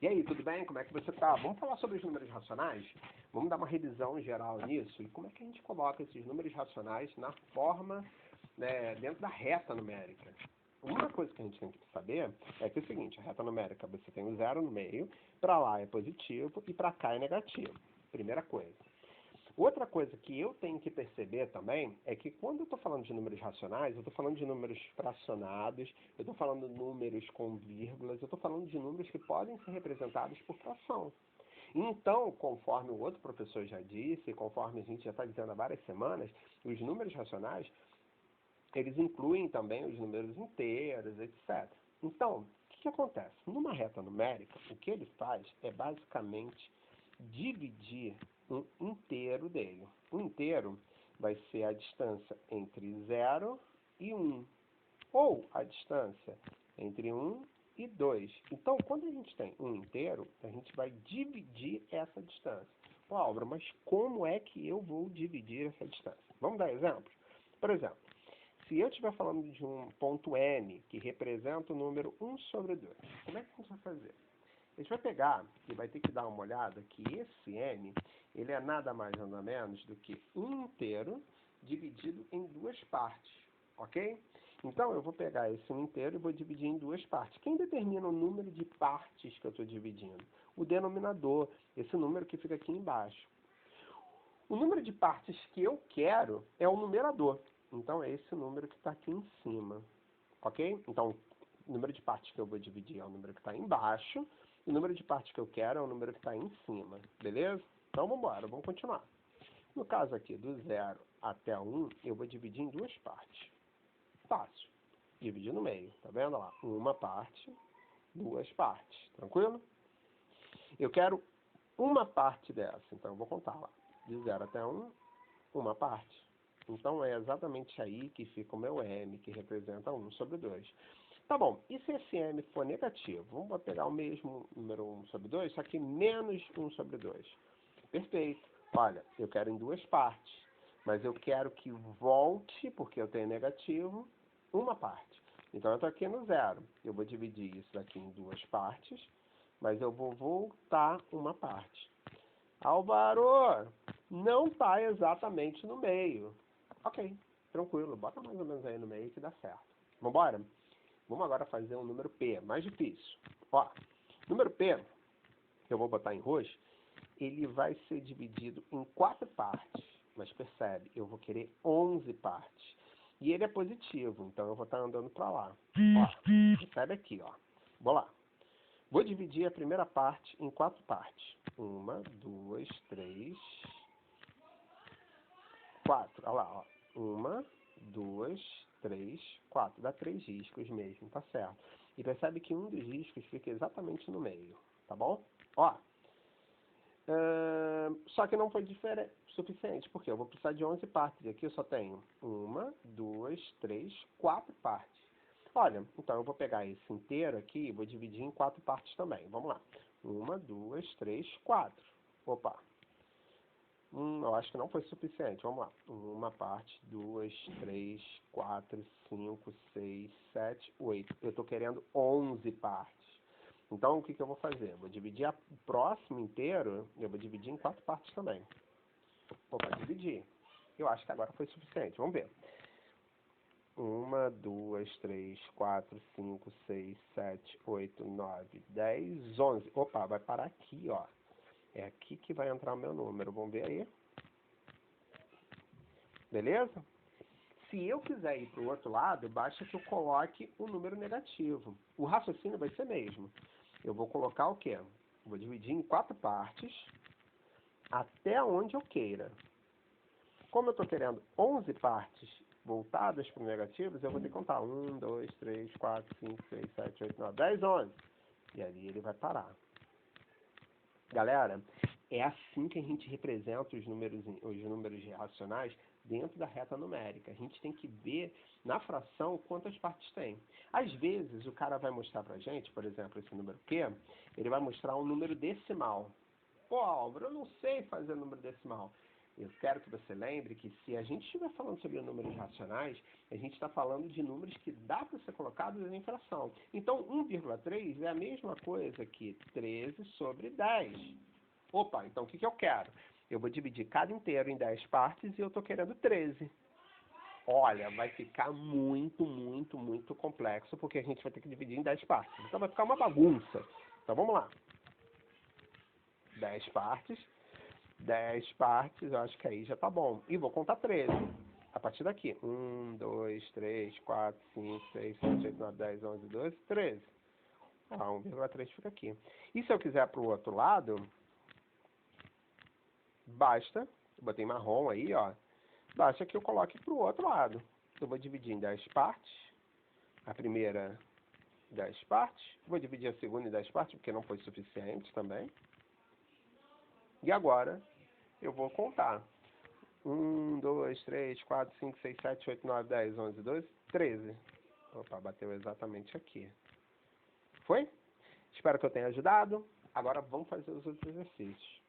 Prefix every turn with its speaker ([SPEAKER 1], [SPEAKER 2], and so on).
[SPEAKER 1] E aí, tudo bem? Como é que você tá? Vamos falar sobre os números racionais? Vamos dar uma revisão geral nisso e como é que a gente coloca esses números racionais na forma, né, dentro da reta numérica. Uma coisa que a gente tem que saber é que é o seguinte, a reta numérica você tem o zero no meio, para lá é positivo e para cá é negativo. Primeira coisa. Outra coisa que eu tenho que perceber também é que quando eu estou falando de números racionais, eu estou falando de números fracionados, eu estou falando de números com vírgulas, eu estou falando de números que podem ser representados por fração. Então, conforme o outro professor já disse, conforme a gente já está dizendo há várias semanas, os números racionais, eles incluem também os números inteiros, etc. Então, o que acontece? Numa reta numérica, o que ele faz é basicamente dividir um inteiro dele. O inteiro vai ser a distância entre 0 e 1, ou a distância entre 1 e 2. Então, quando a gente tem um inteiro, a gente vai dividir essa distância. Pô, Álvaro, mas como é que eu vou dividir essa distância? Vamos dar exemplos? Por exemplo, se eu estiver falando de um ponto n, que representa o número 1 sobre 2, como é que a gente vai fazer? A gente vai pegar e vai ter que dar uma olhada que esse n, ele é nada mais nada menos do que 1 inteiro dividido em duas partes, ok? Então, eu vou pegar esse 1 inteiro e vou dividir em duas partes. Quem determina o número de partes que eu estou dividindo? O denominador, esse número que fica aqui embaixo. O número de partes que eu quero é o numerador. Então, é esse número que está aqui em cima, ok? Então, o número de partes que eu vou dividir é o número que está embaixo, e o número de partes que eu quero é o número que está em cima, beleza? Então, vamos embora, vamos continuar. No caso aqui, do 0 até 1, eu vou dividir em duas partes. Fácil. Dividir no meio, tá vendo lá? Uma parte, duas partes, tranquilo? Eu quero uma parte dessa, então eu vou contar lá. De 0 até 1, uma parte. Então, é exatamente aí que fica o meu m, que representa 1 sobre 2. Tá bom, e se esse m for negativo? Vamos pegar o mesmo número 1 sobre 2, só que menos 1 sobre 2. Perfeito. Olha, eu quero em duas partes, mas eu quero que volte, porque eu tenho negativo, uma parte. Então, eu estou aqui no 0. Eu vou dividir isso daqui em duas partes, mas eu vou voltar uma parte. Álvaro, não está exatamente no meio. Ok, tranquilo, bota mais ou menos aí no meio que dá certo. Vambora? Vamos agora fazer um número P, mais difícil. Ó, número P, que eu vou botar em roxo, ele vai ser dividido em 4 partes. Mas percebe, eu vou querer 11 partes. E ele é positivo, então eu vou estar andando para lá. Ó, percebe aqui, ó. Vou lá. Vou dividir a primeira parte em 4 partes. 1, 2, 3, 4. Olha lá, ó. 1, 2, 3, 4. Dá 3 riscos mesmo, tá certo. E percebe que um dos riscos fica exatamente no meio, tá bom? Ó. Só que não foi suficiente, porque eu vou precisar de 11 partes. E aqui eu só tenho 1, 2, 3, 4 partes. Olha, então eu vou pegar esse inteiro aqui e vou dividir em 4 partes também. Vamos lá. 1, 2, 3, 4. Opa. Eu acho que não foi suficiente. Vamos lá. Uma parte, 2, 3, 4, 5, 6, 7, 8. Eu estou querendo 11 partes. Então, o que eu vou fazer? Eu vou dividir o próximo inteiro, eu vou dividir em 4 partes também. Opa, dividir. Eu acho que agora foi suficiente. Vamos ver. 1, 2, 3, 4, 5, 6, 7, 8, 9, 10, 11. Opa, vai parar aqui, ó. É aqui que vai entrar o meu número. Vamos ver aí. Beleza? Se eu quiser ir para o outro lado, basta que eu coloque o número negativo. O raciocínio vai ser mesmo. Eu vou colocar o quê? Vou dividir em 4 partes, até onde eu queira. Como eu estou querendo 11 partes voltadas para os negativos, eu vou ter que contar 1, 2, 3, 4, 5, 6, 7, 8, 9, 10, 11. E ali ele vai parar. Galera, é assim que a gente representa os números racionais dentro da reta numérica. A gente tem que ver na fração quantas partes tem. Às vezes, o cara vai mostrar pra gente, por exemplo, esse número Q, ele vai mostrar um número decimal. Pô, Álvaro, eu não sei fazer número decimal. Eu quero que você lembre que se a gente estiver falando sobre números racionais, a gente está falando de números que dá para ser colocados em fração. Então, 1,3 é a mesma coisa que 13 sobre 10. Opa, então o que eu quero? Eu vou dividir cada inteiro em 10 partes e eu estou querendo 13. Olha, vai ficar muito, muito, muito complexo, porque a gente vai ter que dividir em 10 partes. Então vai ficar uma bagunça. Então vamos lá. 10 partes. 10 partes, eu acho que aí já tá bom. E vou contar 13. A partir daqui. 1, 2, 3, 4, 5, 6, 7, 8, 9, 10, 11, 12, 13. Ah, 1,3 fica aqui. E se eu quiser para o outro lado, basta, eu botei marrom aí, ó. Basta que eu coloque para o outro lado. Eu vou dividir em 10 partes. A primeira, 10 partes. Vou dividir a segunda em 10 partes, porque não foi suficiente também. E agora, eu vou contar. 1, 2, 3, 4, 5, 6, 7, 8, 9, 10, 11, 12, 13. Opa, bateu exatamente aqui. Foi? Espero que eu tenha ajudado. Agora vamos fazer os outros exercícios.